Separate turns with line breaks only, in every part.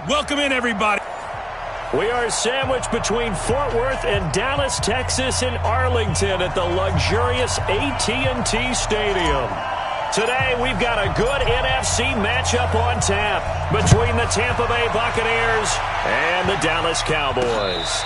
Welcome in, everybody.
We are sandwiched between Fort Worth and Dallas, Texas, and Arlington at the luxurious AT&T Stadium. Today, we've got a good NFC matchup on tap between the Tampa Bay Buccaneers and the Dallas Cowboys.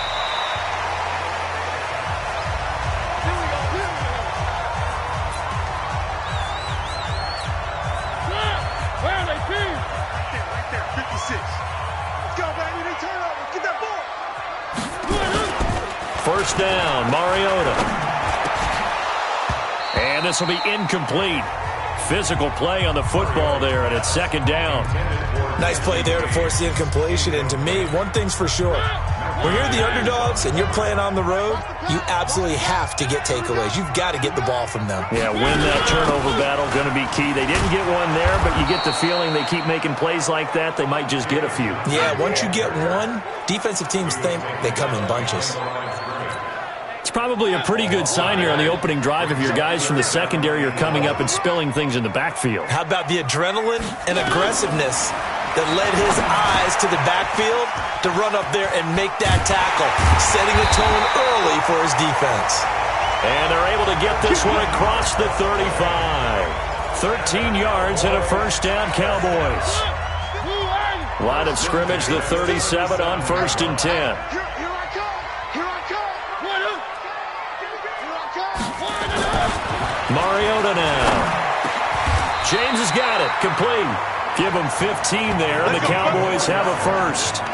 First down, Mariota. And this will be incomplete. Physical play on the football there, and it's second down.
Nice play there to force the incompletion. And to me, one thing's for sure. When you're the underdogs and you're playing on the road, you absolutely have to get takeaways. You've got to get the ball from them.
Yeah, win that turnover battle, going to be key. They didn't get one there, but you get the feeling they keep making plays like that, they might just get a few.
Yeah, once you get one, defensive teams think they come in bunches.
It's probably a pretty good sign here on the opening drive if your guys from the secondary are coming up and spilling things in the backfield.
How about the adrenaline and aggressiveness that led his eyes to the backfield to run up there and make that tackle, setting a tone early for his defense.
And they're able to get this one across the 35. 13 yards and a first down, Cowboys. Line of scrimmage, the 37 on 1st and 10. Mariota now. James has got it. Complete. Give him 15 there, and the Cowboys have a first.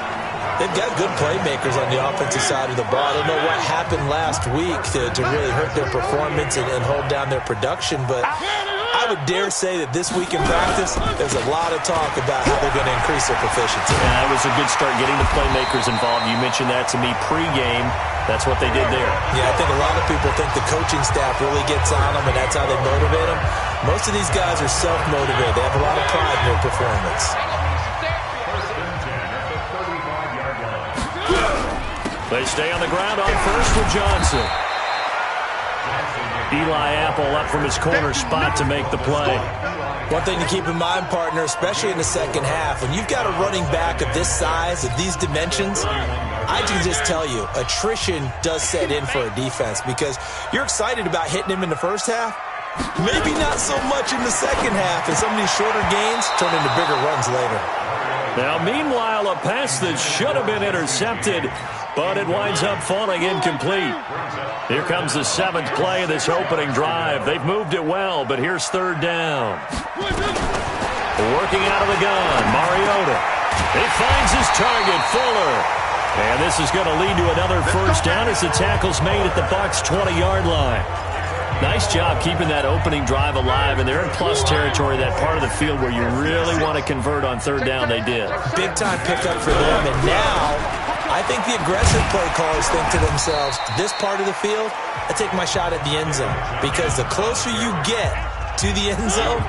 They've got good playmakers on the offensive side of the ball. I don't know what happened last week to really hurt their performance and hold down their production, but I would dare say that this week in practice, there's a lot of talk about how they're going to increase their proficiency.
Yeah, it was a good start getting the playmakers involved. You mentioned that to me pregame. That's what they did there.
Yeah, I think a lot of people think the coaching staff really gets on them, and that's how they motivate them. Most of these guys are self-motivated. They have a lot of pride in their performance.
They stay on the ground on first with Johnson. Eli Apple up from his corner spot to make the play.
One thing to keep in mind, partner, especially in the second half, when you've got a running back of this size, of these dimensions, I can just tell you, attrition does set in for a defense because you're excited about hitting him in the first half. Maybe not so much in the second half, and some of these shorter gains turn into bigger runs later.
Now, meanwhile, a pass that should have been intercepted, but it winds up falling incomplete. Here comes the 7th play of this opening drive. They've moved it well, but here's third down. Working out of the gun, Mariota. He finds his target, Fuller. And this is going to lead to another first down as the tackle's made at the Bucs' 20-yard line. Nice job keeping that opening drive alive, and they're in plus territory, that part of the field where you really want to convert on third down. They did.
Big-time pickup for them, and now I think the aggressive play callers think to themselves, this part of the field, I take my shot at the end zone, because the closer you get to the end zone,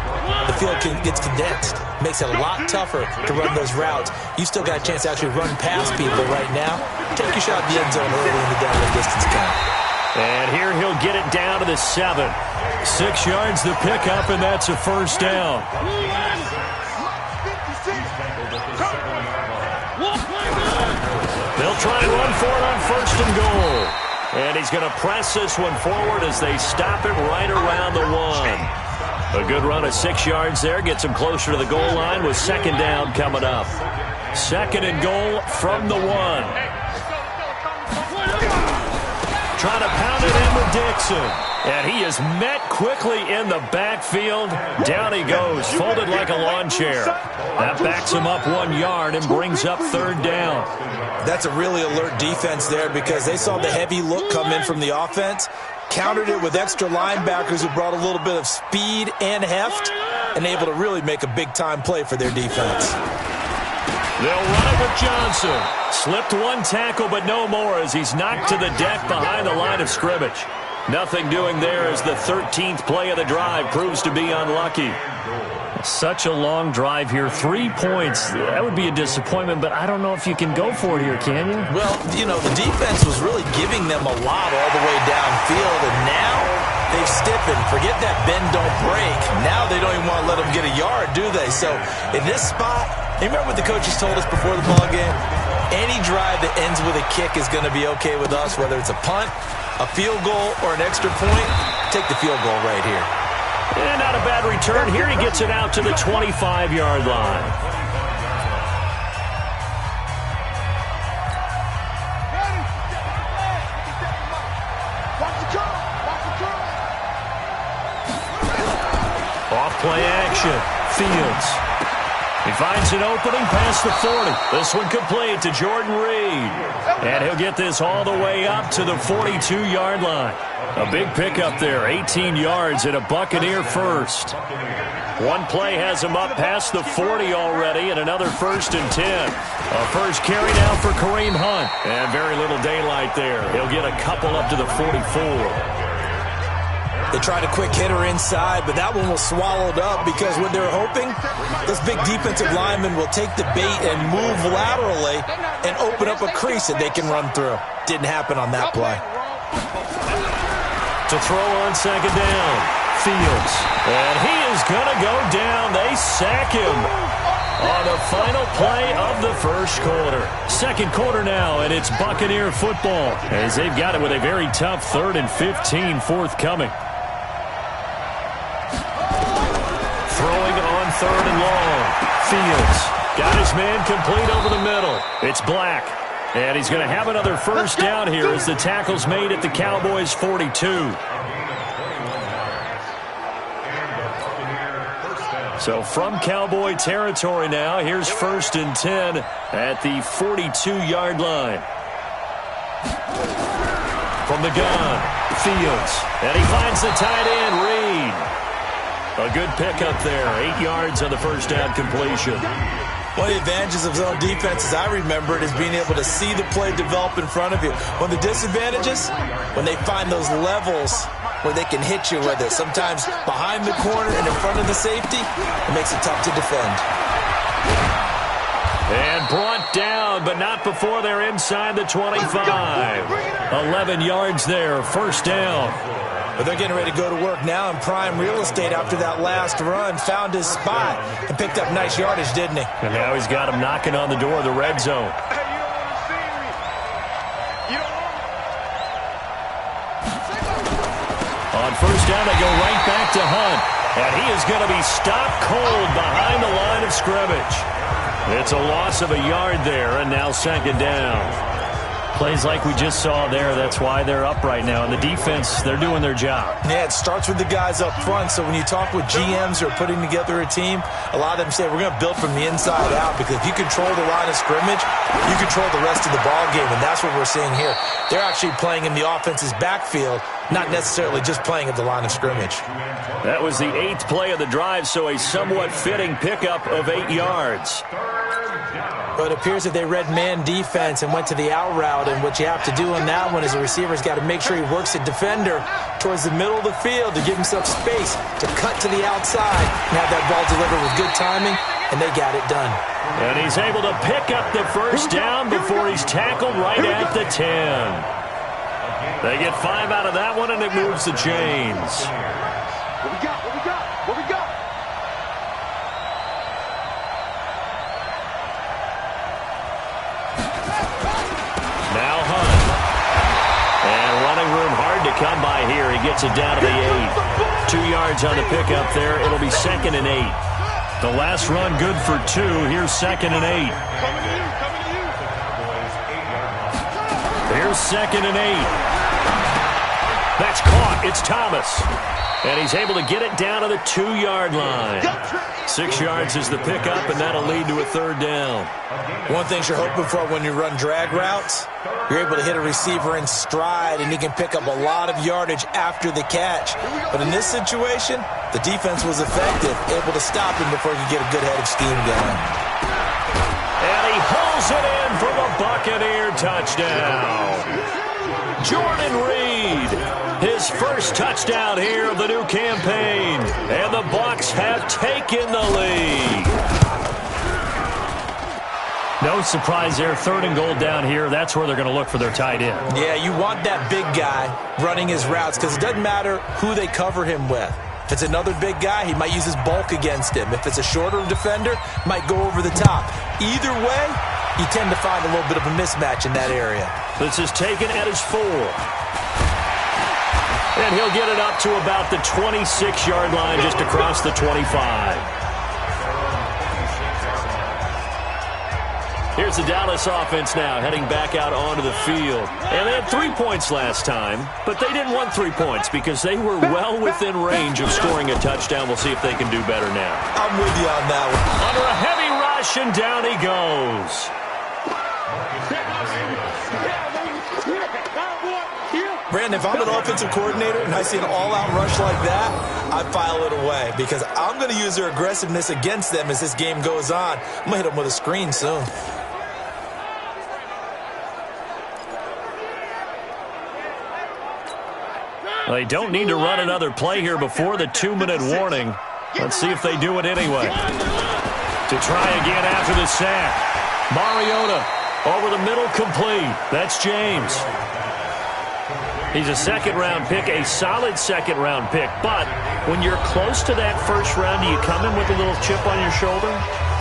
the field gets condensed. Makes it a lot tougher to run those routes. You still got a chance to actually run past people right now. Take your shot at the end zone early in the down and distance count.
And here he'll get it down to the 7. 6 yards the pickup, and that's a first down. They'll try and run for it on 1st and goal. And he's going to press this one forward as they stop it right around the 1. A good run of 6 yards there. Gets him closer to the goal line with second down coming up. 2nd and goal from the 1. Trying to pound it in with Dixon. And he is met quickly in the backfield. Down he goes, folded like a lawn chair. That backs him up 1 yard and brings up third down.
That's a really alert defense there because they saw the heavy look come in from the offense, countered it with extra linebackers who brought a little bit of speed and heft, and able to really make a big-time play for their defense.
They'll run it with Johnson. Slipped one tackle, but no more as he's knocked to the deck behind the line of scrimmage. Nothing doing there as the 13th play of the drive proves to be unlucky. Such a long drive here. 3 points. That would be a disappointment, but I don't know if you can go for it here, can you?
Well, you know, the defense was really giving them a lot all the way downfield, and now they've stiffened. Forget that bend, don't break. Now they don't even want to let them get a yard, do they? So in this spot, You remember what the coaches told us before the ball game? Any drive that ends with a kick is going to be okay with us, whether it's a punt, a field goal, or an extra point. Take the field goal right here.
And not a bad return. Here he gets it out to the 25-yard line. Off play action. Fields. He finds an opening past the 40. This one complete to Jordan Reed. And he'll get this all the way up to the 42-yard line. A big pickup there, 18 yards and a Buccaneer first. One play has him up past the 40 already and another 1st and 10. A first carry now for Kareem Hunt. And very little daylight there. He'll get a couple up to the 44.
They tried a quick hitter inside, but that one was swallowed up because what they're hoping, this big defensive lineman will take the bait and move laterally and open up a crease that they can run through. Didn't happen on that play.
To throw on second down, Fields. And he is going to go down. They sack him on the final play of the first quarter. Second quarter now, and it's Buccaneer football as they've got it with a very tough 3rd and 15 forthcoming. Throwing on 3rd and long. Fields got his man complete over the middle. It's Black. And he's going to have another first down here as the tackle's made at the Cowboys' 42. So from Cowboy territory now, here's 1st and 10 at the 42-yard line. From the gun, Fields. And he finds the tight end, Reed. A good pickup there, 8 yards on the first down completion.
One of the advantages of zone defense, as I remember it, is being able to see the play develop in front of you. One of the disadvantages, when they find those levels where they can hit you with it, sometimes behind the corner and in front of the safety, it makes it tough to defend.
And brought down, but not before they're inside the 25. 11 yards there, first down.
But they're getting ready to go to work now in prime real estate after that last run. Found his spot and picked up nice yardage, didn't he?
And now he's got him knocking on the door of the red zone. On first down, they go right back to Hunt. And he is going to be stopped cold behind the line of scrimmage. It's a loss of a yard there, and now second down. Plays like we just saw there. That's why they're up right now. And the defense, they're doing their job.
Yeah, it starts with the guys up front. So when you talk with GMs who are putting together a team, a lot of them say, we're going to build from the inside out, because if you control the line of scrimmage, you control the rest of the ball game. And that's what we're seeing here. They're actually playing in the offense's backfield, not necessarily just playing at the line of scrimmage.
That was the 8th play of the drive, so a somewhat fitting pickup of 8 yards.
But it appears that they read man defense and went to the out route, and what you have to do on that one is the receiver's got to make sure he works the defender towards the middle of the field to give himself space to cut to the outside and have that ball delivered with good timing, and they got it done.
And he's able to pick up the first down before he's tackled right at the 10. They get 5 out of that one, and it moves the chains.
What we got? What we got? What we got?
Now Hunt. And running room hard to come by here. He gets it down to the 8. 2 yards on the pickup there. It'll be 2nd and 8. The last run good for 2. Here's 2nd and 8. Here's 2nd and 8. That's caught. It's Thomas. And he's able to get it down to the 2-yard line. 6 yards is the pickup, and that'll lead to a 3rd down.
One thing you're hoping for when you run drag routes, you're able to hit a receiver in stride, and he can pick up a lot of yardage after the catch. But in this situation, the defense was effective, able to stop him before he could get a good head of steam going.
And he hauls it in for the Buccaneer touchdown. Jordan Reed, his first touchdown here of the new campaign. And the Bucs have taken the lead. No surprise there. 3rd and goal down here. That's where they're going to look for their tight end.
Yeah, you want that big guy running his routes, because it doesn't matter who they cover him with. If it's another big guy, he might use his bulk against him. If it's a shorter defender, might go over the top. Either way, you tend to find a little bit of a mismatch in that area.
This is taken at his 4. And he'll get it up to about the 26-yard line, just across the 25. Here's the Dallas offense now, heading back out onto the field. And they had 3 points last time, but they didn't want 3 points because they were well within range of scoring a touchdown. We'll see if they can do better now.
I'm with you on that one.
Under a heavy rush, and down he goes.
Brandon, if I'm an offensive coordinator and I see an all-out rush like that, I file it away because I'm going to use their aggressiveness against them as this game goes on. I'm going to hit them with a screen soon.
They don't need to run another play here before the 2-minute warning. Let's see if they do it anyway. To try again after the sack. Mariota over the middle, complete. That's James. He's a second-round pick, a solid second-round pick. But when you're close to that first round, do you come in with a little chip on your shoulder?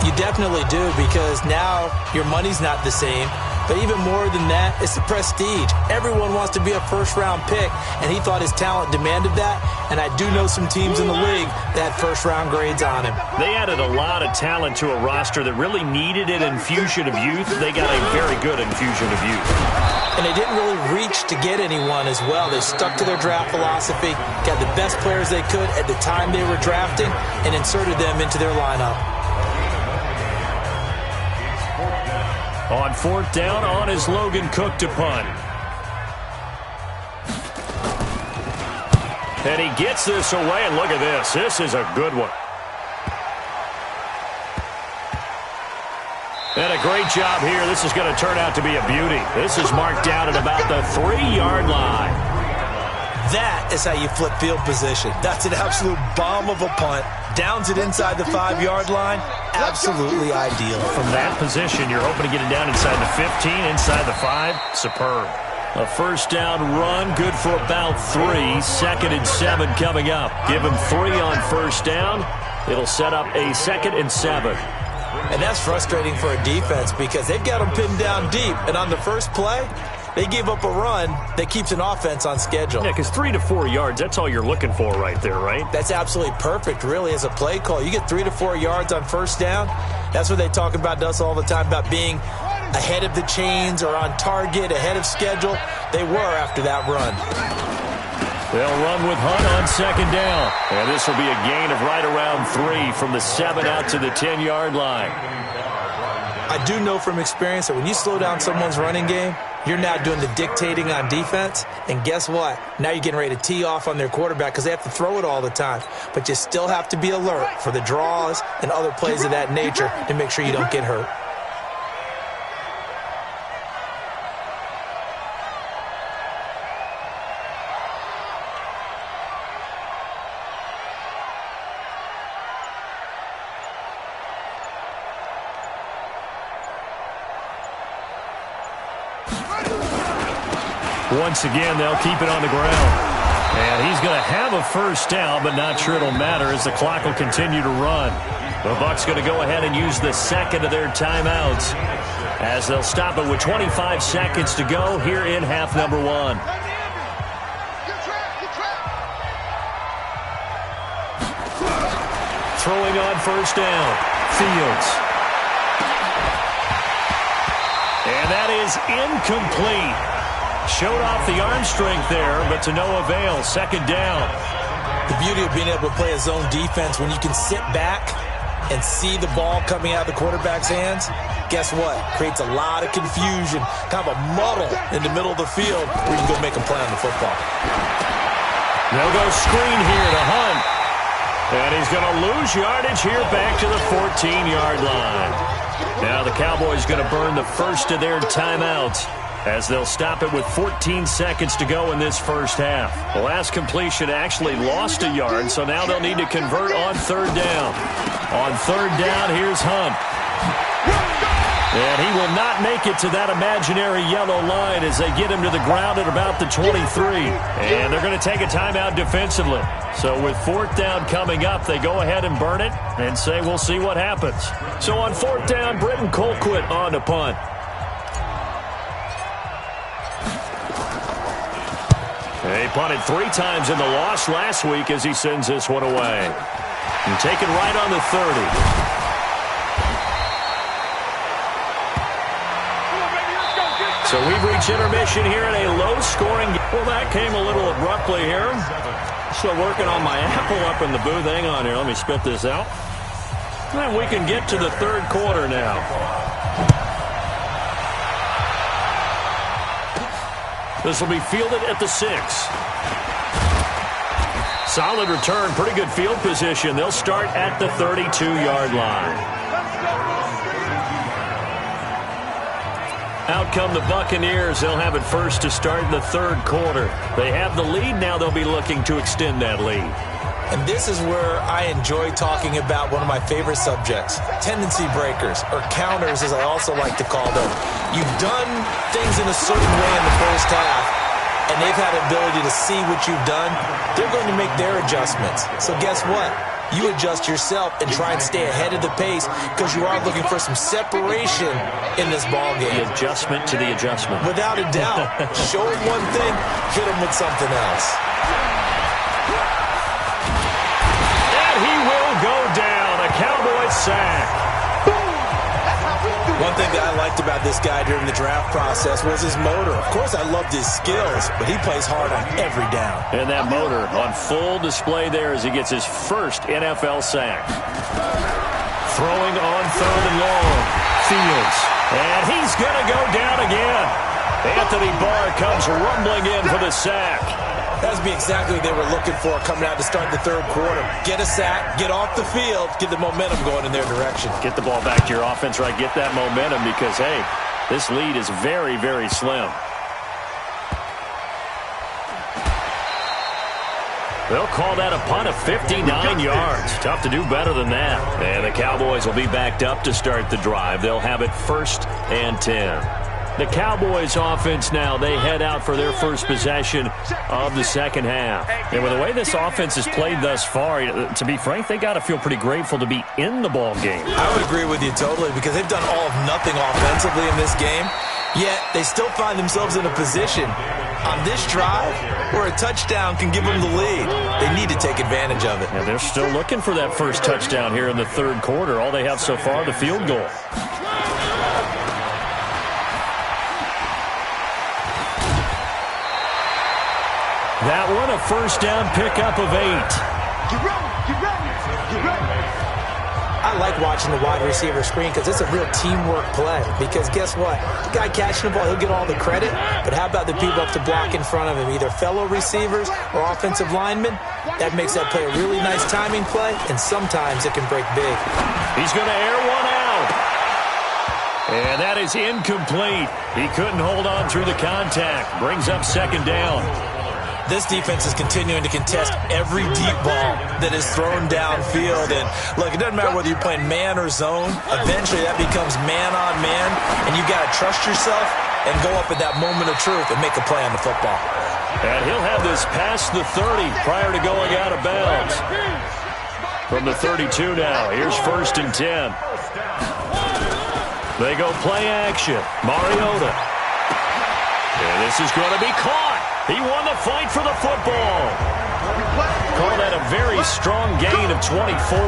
You definitely do, because now your money's not the same. But even more than that, it's the prestige. Everyone wants to be a first-round pick, and he thought his talent demanded that. And I do know some teams in the league that first-round grades on him.
They added a lot of talent to a roster that really needed an infusion of youth. They got a very good infusion of youth.
And they didn't really reach to get anyone as well. They stuck to their draft philosophy, got the best players they could at the time they were drafting, and inserted them into their lineup.
On 4th down, on is Logan Cook to punt. And he gets this away, and look at this. This is a good one. And a great job here. This is going to turn out to be a beauty. This is marked down at about the 3-yard line.
That is how you flip field position. That's an absolute bomb of a punt. Downs it inside the 5-yard line. Absolutely ideal.
From that position, you're hoping to get it down inside the 15, inside the 5. Superb. A first down run, good for about 3. 2nd and 7 coming up. Give him 3 on first down. It'll set up a 2nd and 7.
And that's frustrating for a defense because they've got them pinned down deep. And on the first play, they gave up a run that keeps an offense on schedule.
Yeah, because 3 to 4 yards, that's all you're looking for right there, right?
That's absolutely perfect, really, as a play call. You get 3 to 4 yards on first down. That's what they talk about to us all the time, about being ahead of the chains or on target, ahead of schedule. They were after that run.
They'll run with Hunt on 2nd down. And this will be a gain of right around 3 from the 7 out to the 10-yard line.
I do know from experience that when you slow down someone's running game, you're now doing the dictating on defense. And guess what? Now you're getting ready to tee off on their quarterback because they have to throw it all the time. But you still have to be alert for the draws and other plays of that nature to make sure you don't get hurt.
Once again, they'll keep it on the ground. And he's going to have a first down, but not sure it'll matter as the clock will continue to run. The Bucs going to go ahead and use the 2nd of their timeouts as they'll stop it with 25 seconds to go here in half number 1. Throwing on first down, Fields. And that is incomplete. Showed off the arm strength there, but to no avail. 2nd down.
The beauty of being able to play a zone defense when you can sit back and see the ball coming out of the quarterback's hands, guess what? Creates a lot of confusion, kind of a muddle in the middle of the field where you can go make a play on the football.
They'll go screen here to Hunt. And he's going to lose yardage here back to the 14-yard line. Now the Cowboys going to burn the first of their timeouts as they'll stop it with 14 seconds to go in this first half. The last completion actually lost a yard, so now they'll need to convert on 3rd down. On 3rd down, here's Hunt. And he will not make it to that imaginary yellow line as they get him to the ground at about the 23. And they're going to take a timeout defensively. So with fourth down coming up, they go ahead and burn it and say we'll see what happens. So on fourth down, Britton Colquitt on to punt. He punted 3 times in the loss last week as he sends this one away. And taken right on the 30. So we've reached intermission here in a low-scoring game. Well, that came a little abruptly here. Still working on my apple up in the booth. Hang on here. Let me spit this out. And we can get to the third quarter now. This will be fielded at the 6. Solid return. Pretty good field position. They'll start at the 32-yard line. Out come the Buccaneers. They'll have it first to start the third quarter. They have the lead. Now they'll be looking to extend that lead.
And this is where I enjoy talking about one of my favorite subjects, tendency breakers, or counters as I also like to call them. You've done things in a certain way in the first half, and they've had the ability to see what you've done. They're going to make their adjustments. So guess what? You adjust yourself and try and stay ahead of the pace because you are looking for some separation in this ball game.
The adjustment to the adjustment.
Without a doubt. Show them one thing, hit them with something else.
And he will go down. A Cowboys sack.
One thing that I liked about this guy during the draft process was his motor. Of course, I loved his skills, but he plays hard on every down.
And that motor on full display there as he gets his first NFL sack. Throwing on third and long. Fields. And he's going to go down again. Anthony Barr comes rumbling in for the sack.
That would be exactly what they were looking for coming out to start the third quarter. Get a sack, get off the field, get the momentum going in their direction.
Get the ball back to your offense, right? Get that momentum because, hey, this lead is very, very slim. They'll call that a punt of 59 yards. Tough to do better than that. And the Cowboys will be backed up to start the drive. They'll have it 1st and 10. The Cowboys offense now, they head out for their first possession of the second half. And with the way this offense has played thus far, to be frank, they got to feel pretty grateful to be in the ball game.
I would agree with you totally because they've done all of nothing offensively in this game, yet they still find themselves in a position on this drive where a touchdown can give them the lead. They need to take advantage of it.
And they're still looking for that first touchdown here in the third quarter. All they have so far, the field goal. That one, a first down pickup of 8.
Get ready, get ready, get ready.
I like watching the wide receiver screen because it's a real teamwork play. Because guess what? The guy catching the ball, he'll get all the credit. But how about the people up to block in front of him, either fellow receivers or offensive linemen? That makes that play a really nice timing play, and sometimes it can break big.
He's going to air one out. And that is incomplete. He couldn't hold on through the contact. Brings up second down.
This defense is continuing to contest every deep ball that is thrown downfield. And, look, it doesn't matter whether you're playing man or zone. Eventually, that becomes man-on-man, and you've got to trust yourself and go up at that moment of truth and make a play on the football.
And he'll have this past the 30 prior to going out of bounds. From the 32 now, here's 1st and 10. They go play action. Mariota. And this is going to be caught. He won the fight for the football. Call that a very strong gain of 24.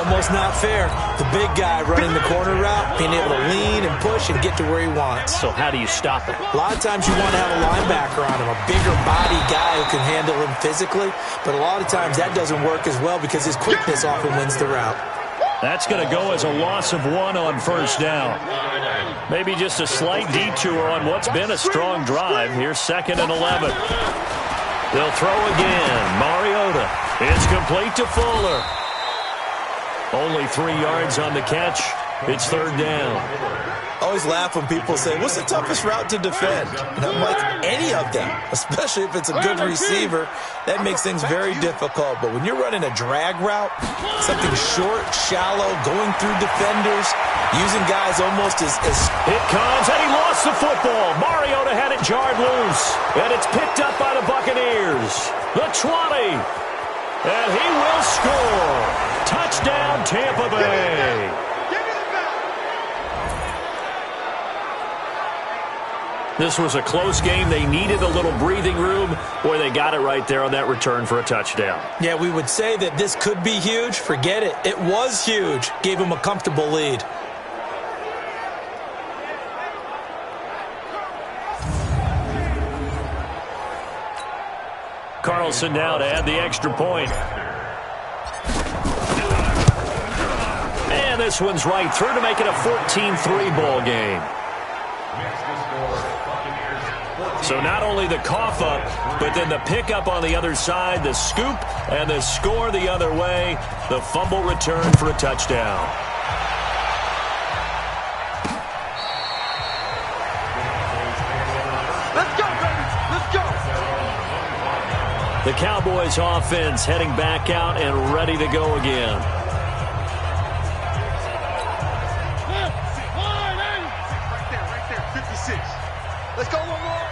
Almost not fair. The big guy running the corner route, being able to lean and push and get to where he wants.
So how do you stop it?
A lot of times you want to have a linebacker on him, a bigger body guy who can handle him physically. But a lot of times that doesn't work as well because his quickness often wins the route.
That's going to go as a loss of 1 on first down. Maybe just a slight detour on what's been a strong drive. Here's 2nd and 11. They'll throw again. Mariota. It's complete to Fuller. Only 3 yards on the catch. It's 3rd down.
always laugh when people say, what's the toughest route to defend? And I'm like, any of them, especially if it's a good receiver. That makes things very difficult. But when you're running a drag route, something short, shallow, going through defenders, using guys almost as...
It comes, and he lost the football. Mariota had it jarred loose, and it's picked up by the Buccaneers. The 20, and he will score. Touchdown, Tampa Bay. This was a close game. They needed a little breathing room. Boy, they got it right there on that return for a touchdown.
Yeah, we would say that this could be huge. Forget it. It was huge. Gave them a comfortable lead.
Carlson now to add the extra point. And this one's right through to make it a 14-3 ball game. So not only the cough up, but then the pickup on the other side, the scoop, and the score the other way. The fumble return for a touchdown.
Let's go, baby. Let's go.
The Cowboys offense heading back out and ready to go again.
Right there, 56. Let's go one more.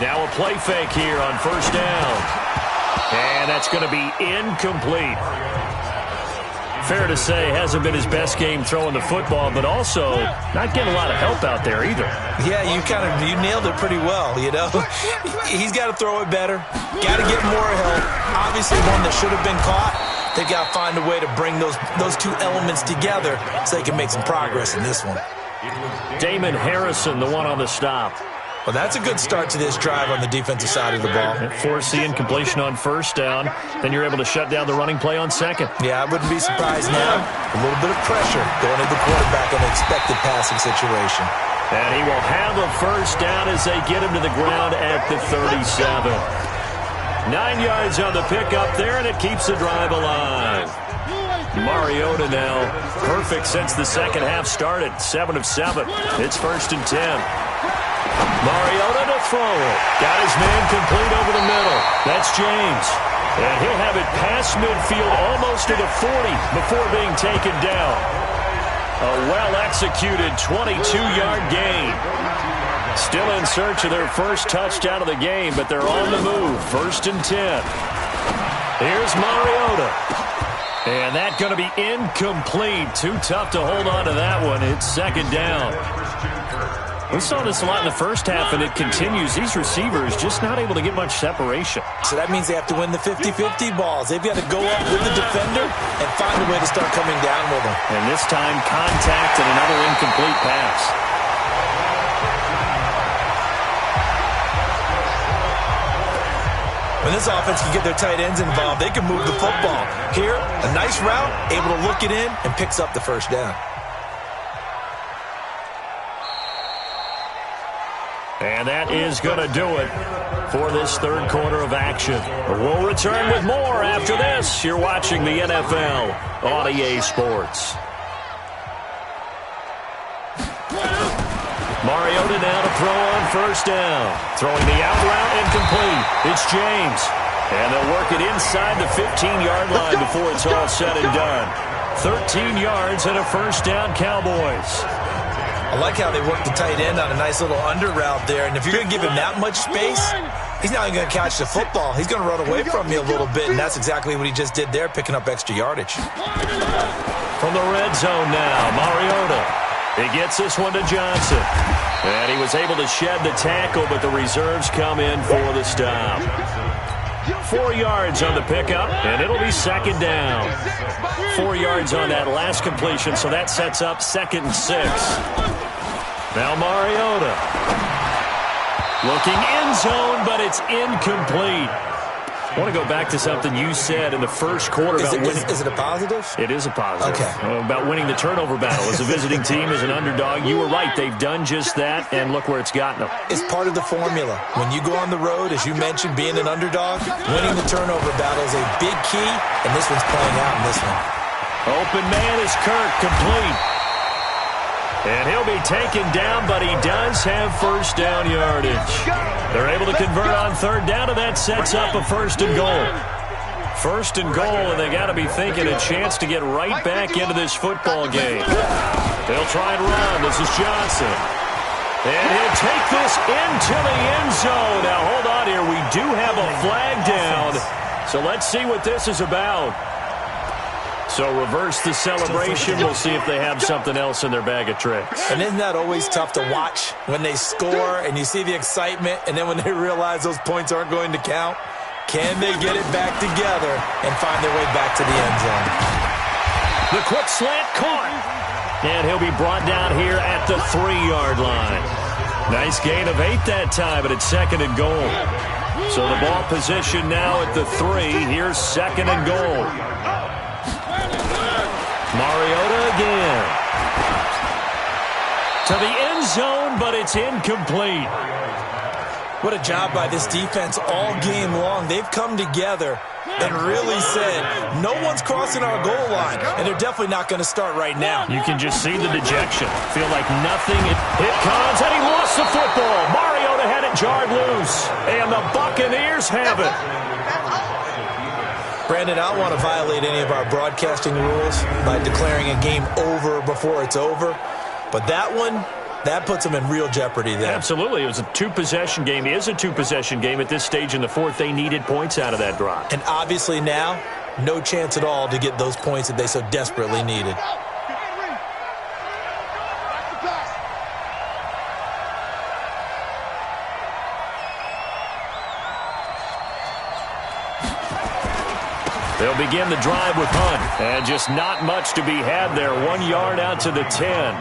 Now a play fake here on first down. And that's going to be incomplete. Fair to say, hasn't been his best game throwing the football, but also not getting a lot of help out there either.
Yeah, you nailed it pretty well, you know. He's got to throw it better. Got to get more help. Obviously one that should have been caught. They've got to find a way to bring those two elements together so they can make some progress in this one.
Damon Harrison, the one on the stop.
Well, that's a good start to this drive on the defensive side of the ball.
Force the incompletion on first down. Then you're able to shut down the running play on second.
Yeah, I wouldn't be surprised now. A little bit of pressure going into the quarterback in an expected passing situation.
And he will have a first down as they get him to the ground at the 37. 9 yards on the pickup there, and it keeps the drive alive. Mariota now perfect since the second half started. 7 of 7. It's 1st and 10. Mariota to throw it. Got his man complete over the middle. That's James. And he'll have it past midfield almost to the 40 before being taken down. A well-executed 22-yard gain. Still in search of their first touchdown of the game, but they're on the move. 1st and 10. Here's Mariota. And that's going to be incomplete. Too tough to hold on to that one. It's 2nd down. We saw this a lot in the first half, and it continues. These receivers just not able to get much separation.
So that means they have to win the 50-50 balls. They've got to go up with the defender and find a way to start coming down with them.
And this time, contact and another incomplete pass.
When this offense can get their tight ends involved, they can move the football. Here, a nice route, able to look it in, and picks up the first down.
And that is going to do it for this third quarter of action. We'll return with more after this. You're watching the NFL on EA Sports. Mariota now to throw on first down. Throwing the out route incomplete. It's James. And they'll work it inside the 15-yard line before it's all said and done. 13 yards and a first down, Cowboys.
I like how they work the tight end on a nice little under route there. And if you're going to give him that much space, he's not even going to catch the football. He's going to run away from you a little bit, and that's exactly what he just did there, picking up extra yardage.
From the red zone now, Mariota. He gets this one to Johnson. And he was able to shed the tackle, but the reserves come in for the stop. 4 yards on the pickup, and it'll be 2nd down. 4 yards on that last completion, so that sets up 2nd and 6. Now Mariota. Looking end zone, but it's incomplete. I want to go back to something you said in the first quarter about winning.
Is it a positive?
It is a positive.
Okay.
About winning the turnover battle. As a visiting team, as an underdog, you were right. They've done just that, and look where it's gotten them.
It's part of the formula. When you go on the road, as you mentioned, being an underdog, winning the turnover battle is a big key, and this one's playing out in this one.
Open man is Kirk, complete. And he'll be taken down, but he does have first down yardage. They're able to convert on third down, and that sets up a first and goal. First and goal, and they got to be thinking a chance to get right back into this football game. They'll try and run. This is Johnson. And he'll take this into the end zone. Now, hold on here. We do have a flag down. So let's see what this is about. So reverse the celebration. We'll see if they have something else in their bag of tricks.
And isn't that always tough to watch when they score and you see the excitement, and then when they realize those points aren't going to count? Can they get it back together and find their way back to the end zone?
The quick slant caught. And he'll be brought down here at the 3-yard line. Nice gain of 8 that time, but it's second and goal. So the ball position now at the 3. Here's second and goal. Mariota again. To the end zone, but it's incomplete.
What a job by this defense all game long. They've come together and really said, no one's crossing our goal line, and they're definitely not going to start right now.
You can just see the dejection. Feel like nothing. It comes, and he lost the football. Mariota had it jarred loose, and the Buccaneers have it.
Brandon, I don't want to violate any of our broadcasting rules by declaring a game over before it's over, but that one, that puts them in real jeopardy there.
Absolutely. It was a two-possession game. It is a two-possession game at this stage in the fourth. They needed points out of that drive.
And obviously now, no chance at all to get those points that they so desperately needed.
They'll begin the drive with Hunt. And just not much to be had there. 1 yard out to the 10.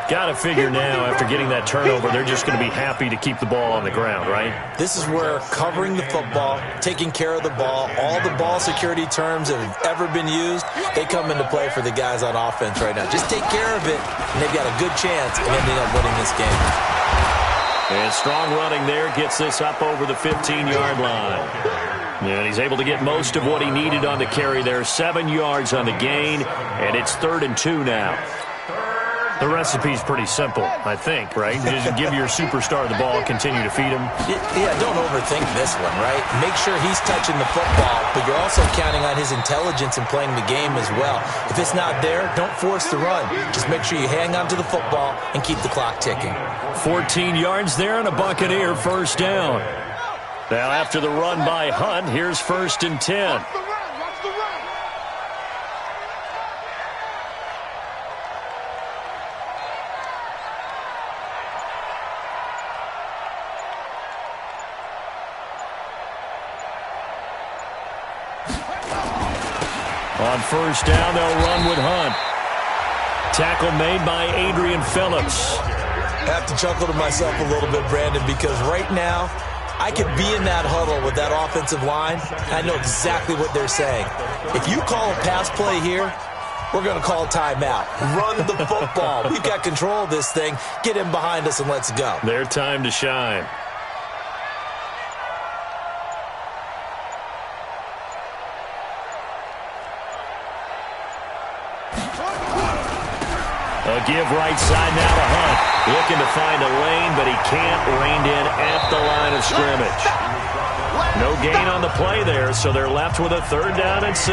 Got to figure now, after getting that turnover, they're just going to be happy to keep the ball on the ground, right?
This is where covering the football, taking care of the ball, all the ball security terms that have ever been used, they come into play for the guys on offense right now. Just take care of it, and they've got a good chance of ending up winning this game.
And strong running there gets this up over the 15-yard line. And he's able to get most of what he needed on the carry there. 7 yards on the gain, and it's 3rd and 2 now. The recipe's pretty simple, I think, right? Just give your superstar the ball, continue to feed him.
Yeah, don't overthink this one, right? Make sure he's touching the football, but you're also counting on his intelligence in playing the game as well. If it's not there, don't force the run. Just make sure you hang on to the football and keep the clock ticking.
14 yards there and a Buccaneer first down. Now after the run by Hunt, here's 1st and 10. On first down, they'll run with Hunt. Tackle made by Adrian Phillips.
I have to chuckle to myself a little bit, Brandon, because right now, I could be in that huddle with that offensive line, and I know exactly what they're saying. If you call a pass play here, we're going to call a timeout. Run the football. We've got control of this thing. Get in behind us and let's go.
Their time to shine. A give right side now to Hunt. Looking to find a lane, but he can't. Reined in at the line of scrimmage. No gain on the play there, so they're left with a 3rd down and 6.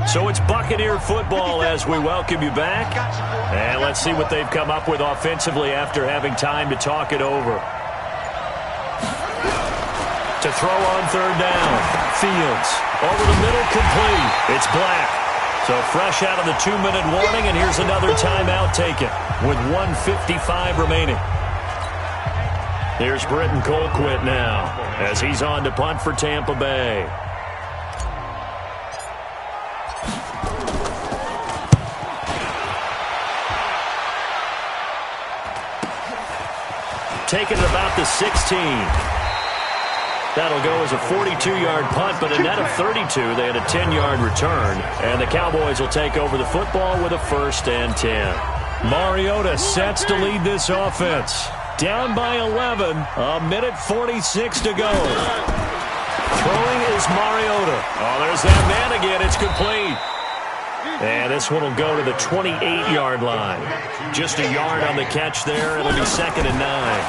So it's Buccaneer football as we welcome you back. And let's see what they've come up with offensively after having time to talk it over. To throw on 3rd down. Fields over the middle, complete. It's Black. So fresh out of the 2-minute warning, and here's another timeout taken with 1:55 remaining. Here's Britton Colquitt now as he's on to punt for Tampa Bay. Taken at about the 16. That'll go as a 42-yard punt, but a net of 32. They had a 10-yard return. And the Cowboys will take over the football with a 1st and 10. Mariota sets to lead this offense. Down by 11, a minute 46 to go. Throwing is Mariota. Oh, there's that man again. It's complete. And this one will go to the 28-yard line. Just a yard on the catch there. It'll be 2nd and 9.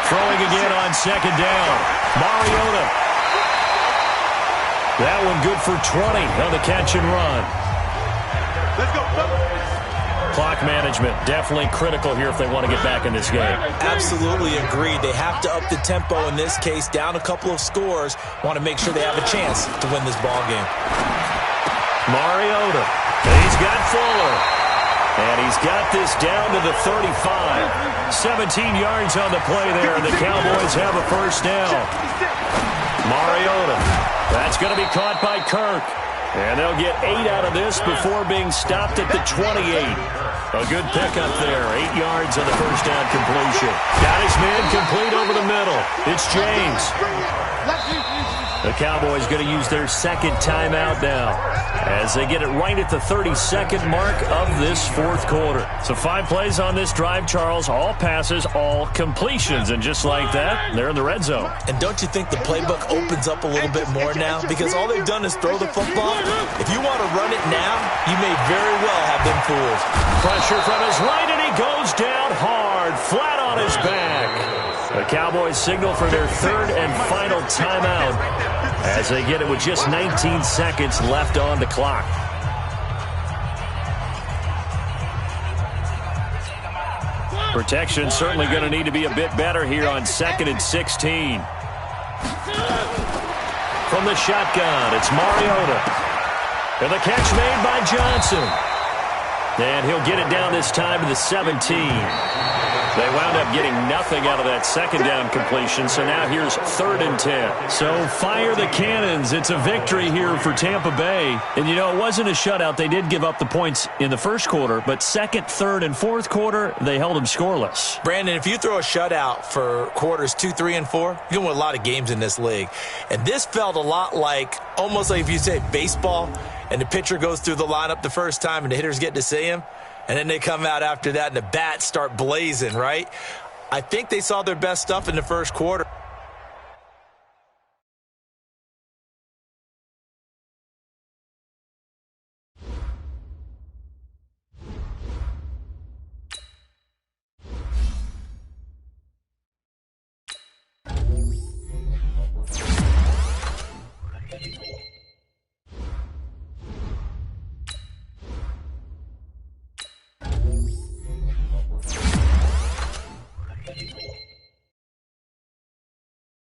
Throwing again on 2nd down. Mariota. That one good for 20 on the catch and run.
Let's go.
Clock management definitely critical here if they want to get back in this game.
Absolutely agreed. They have to up the tempo in this case. Down a couple of scores. Want to make sure they have a chance to win this ball game.
Mariota. He's got Fuller. And he's got this down to the 35. 17 yards on the play there, and the Cowboys have a 1st down. Mariota. That's going to be caught by Kirk. And they'll get 8 out of this before being stopped at the 28. A good pickup there. 8 yards on the 1st down completion. Got his man complete over the middle. It's James. The Cowboys going to use their 2nd timeout now as they get it right at the 32nd mark of this 4th quarter. So 5 plays on this drive, Charles. All passes, all completions. And just like that, they're in the red zone.
And don't you think the playbook opens up a little bit more now? Because all they've done is throw the football. If you want to run it now, you may very well have been fooled.
Pressure from his right, and he goes down hard, flat on his back. The Cowboys signal for their 3rd and final timeout as they get it with just 19 seconds left on the clock. Protection certainly going to need to be a bit better here on 2nd and 16. From the shotgun, it's Mariota. And the catch made by Johnson. And he'll get it down this time to the 17. They wound up getting nothing out of that 2nd down completion, so now here's 3rd and 10. So fire the cannons. It's a victory here for Tampa Bay. And, you know, it wasn't a shutout. They did give up the points in the 1st quarter, but 2nd, 3rd, and 4th quarter, they held them scoreless.
Brandon, if you throw a shutout for quarters 2, 3, and 4, you're going to win a lot of games in this league. And this felt a lot like, almost like if you say baseball, and the pitcher goes through the lineup the first time and the hitters get to see him. And then they come out after that and the bats start blazing, right? I think they saw their best stuff in the 1st quarter.